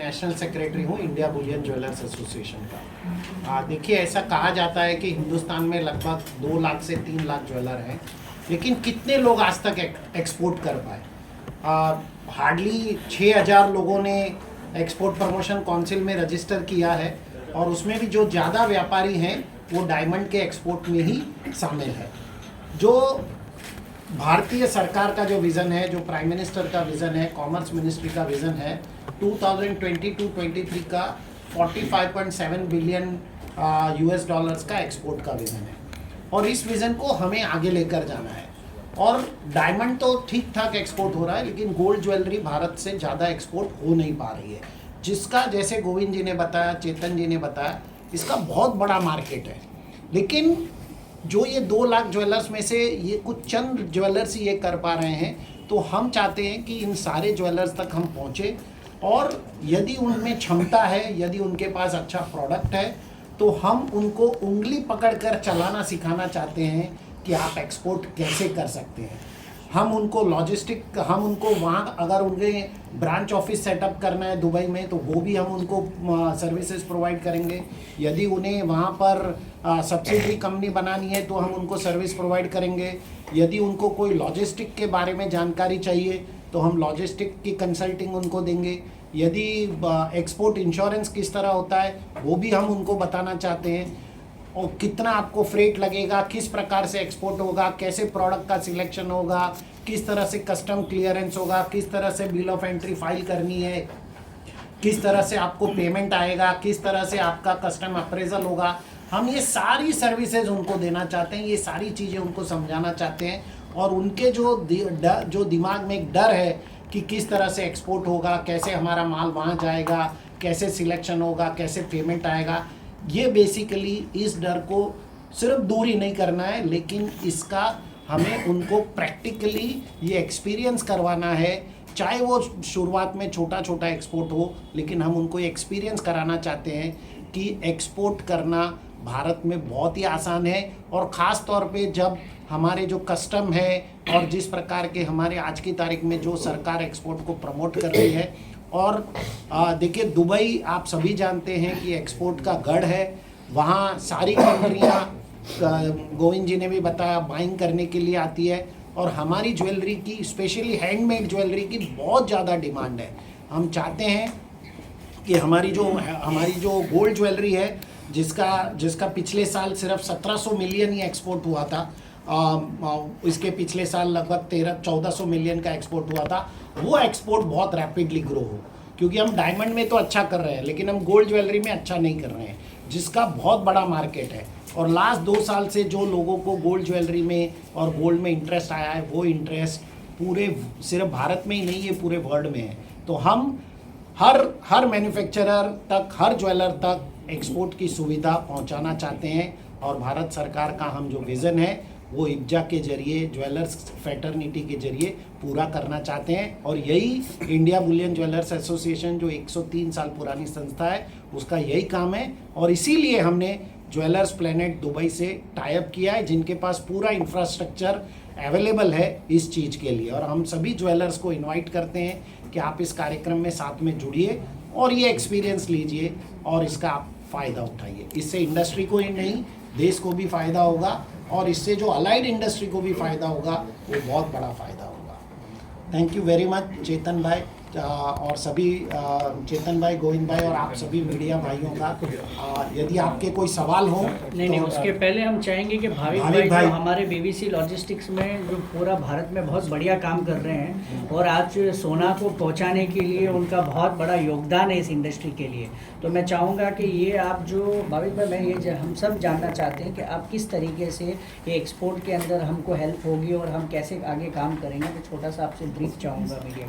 National secretary हूँ India Boolean jewellers association का। देखिए, ऐसा कहा जाता है कि हिंदुस्तान में लगभग 2 लाख से 3 लाख ज्वेलर हैं, लेकिन कितने लोग आज तक एक्सपोर्ट कर पाए? हार्डली 6,000 लोगों ने एक्सपोर्ट प्रमोशन काउंसिल में रजिस्टर किया है, और उसमें भी जो ज़्यादा व्यापारी हैं वो डायमंड के एक्सपोर्ट में ही शामिल है। जो भारतीय सरकार का जो विज़न है, जो प्राइम मिनिस्टर का विज़न है, कॉमर्स मिनिस्ट्री का विज़न है, 2022-23 का 45.7 बिलियन US डॉलर्स का एक्सपोर्ट का विज़न है, और इस विज़न को हमें आगे लेकर जाना है। और डायमंड तो ठीक ठाक एक्सपोर्ट हो रहा है, लेकिन गोल्ड ज्वेलरी भारत से ज़्यादा एक्सपोर्ट हो नहीं पा रही है, जिसका जैसे गोविंद जी ने बताया, चेतन जी ने बताया, इसका बहुत बड़ा मार्केट है। लेकिन जो ये 2 लाख ज्वेलर्स में से ये कुछ चंद ज्वेलर्स ही ये कर पा रहे हैं, तो हम चाहते हैं कि इन सारे ज्वेलर्स तक हम पहुँचे, और यदि उनमें क्षमता है, यदि उनके पास अच्छा प्रोडक्ट है, तो हम उनको उंगली पकड़कर चलाना सिखाना चाहते हैं कि आप एक्सपोर्ट कैसे कर सकते हैं। हम उनको हम उनको वहाँ अगर उन्हें ब्रांच ऑफिस सेटअप करना है दुबई में, तो वो भी हम उनको सर्विसेज प्रोवाइड करेंगे। यदि उन्हें वहाँ पर सब्सिडरी कंपनी बनानी है, तो हम उनको सर्विस प्रोवाइड करेंगे। यदि उनको कोई लॉजिस्टिक के बारे में जानकारी चाहिए, तो हम लॉजिस्टिक की कंसल्टिंग उनको देंगे। यदि एक्सपोर्ट इंश्योरेंस किस तरह होता है, वो भी हम उनको बताना चाहते हैं, और कितना आपको फ्रेट लगेगा, किस प्रकार से एक्सपोर्ट होगा, कैसे प्रोडक्ट का सिलेक्शन होगा, किस तरह से कस्टम क्लियरेंस होगा, किस तरह से बिल ऑफ एंट्री फाइल करनी है, किस तरह से आपको पेमेंट आएगा, किस तरह से आपका कस्टम अप्रेजल होगा। हम ये सारी सर्विसेज उनको देना चाहते हैं, ये सारी चीज़ें उनको समझाना चाहते हैं, और उनके जो दिमाग में एक डर है कि किस तरह से एक्सपोर्ट होगा, कैसे हमारा माल वहाँ जाएगा, कैसे सिलेक्शन होगा, कैसे पेमेंट आएगा, ये बेसिकली इस डर को सिर्फ दूर ही नहीं करना है, लेकिन इसका हमें उनको प्रैक्टिकली ये एक्सपीरियंस करवाना है। चाहे वो शुरुआत में छोटा छोटा एक्सपोर्ट हो, लेकिन हम उनको एक्सपीरियंस कराना चाहते हैं कि एक्सपोर्ट करना भारत में बहुत ही आसान है। और ख़ास तौर पे जब हमारे जो कस्टम है, और जिस प्रकार के हमारे आज की तारीख में जो सरकार एक्सपोर्ट को प्रमोट कर रही है, और देखिए, दुबई आप सभी जानते हैं कि एक्सपोर्ट का गढ़ है। वहाँ सारी कंपनियाँ, गोविंद जी ने भी बताया, बाइंग करने के लिए आती है, और हमारी ज्वेलरी की, स्पेशली हैंडमेड ज्वेलरी की बहुत ज़्यादा डिमांड है। हम चाहते हैं कि हमारी जो गोल्ड ज्वेलरी है, जिसका पिछले साल सिर्फ 1700 मिलियन ही एक्सपोर्ट हुआ था, इसके पिछले साल लगभग 1300-1400 मिलियन का एक्सपोर्ट हुआ था, वो एक्सपोर्ट बहुत रैपिडली ग्रो हो, क्योंकि हम डायमंड में तो अच्छा कर रहे हैं, लेकिन हम गोल्ड ज्वेलरी में अच्छा नहीं कर रहे हैं, जिसका बहुत बड़ा मार्केट है। और लास्ट 2 साल से जो लोगों को गोल्ड ज्वेलरी में और गोल्ड में इंटरेस्ट आया है, वो इंटरेस्ट पूरे सिर्फ भारत में ही नहीं है, पूरे वर्ल्ड में है। तो हम हर मैन्युफैक्चरर तक, हर ज्वेलर तक एक्सपोर्ट की सुविधा पहुंचाना चाहते हैं, और भारत सरकार का हम जो विज़न है वो इब्जा के जरिए, ज्वेलर्स फैटर्निटी के जरिए पूरा करना चाहते हैं। और यही इंडिया बुलियन ज्वेलर्स एसोसिएशन, जो 103 साल पुरानी संस्था है, उसका यही काम है। और इसीलिए हमने ज्वेलर्स प्लेनेट दुबई से टाई अप किया है, जिनके पास पूरा इंफ्रास्ट्रक्चर अवेलेबल है इस चीज़ के लिए। और हम सभी ज्वेलर्स को इनवाइट करते हैं कि आप इस कार्यक्रम में साथ में जुड़िए, और ये एक्सपीरियंस लीजिए, और इसका आप फ़ायदा उठाइए। इससे इंडस्ट्री को ही नहीं, देश को भी फ़ायदा होगा, और इससे जो अलाइड इंडस्ट्री को भी फ़ायदा होगा, वो बहुत बड़ा फ़ायदा होगा। थैंक यू वेरी मच चेतन भाई, और सभी चेतन भाई, गोविंद भाई, और आप सभी मीडिया भाइयों का। यदि आपके कोई सवाल हो नहीं, उसके पहले हम चाहेंगे कि भाविक भाई जो हमारे BBC लॉजिस्टिक्स में जो पूरा भारत में बहुत बढ़िया काम कर रहे हैं, और आज सोना को पहुंचाने के लिए उनका बहुत बड़ा योगदान है इस इंडस्ट्री के लिए। तो मैं चाहूँगा कि ये आप जो भाविक भाई, मैं ये हम सब जानना चाहते हैं कि आप किस तरीके से ये एक्सपोर्ट के अंदर हमको हेल्प होगी, और हम कैसे आगे काम करेंगे। तो छोटा सा आपसे ब्रीफ चाहूँगा मीडिया।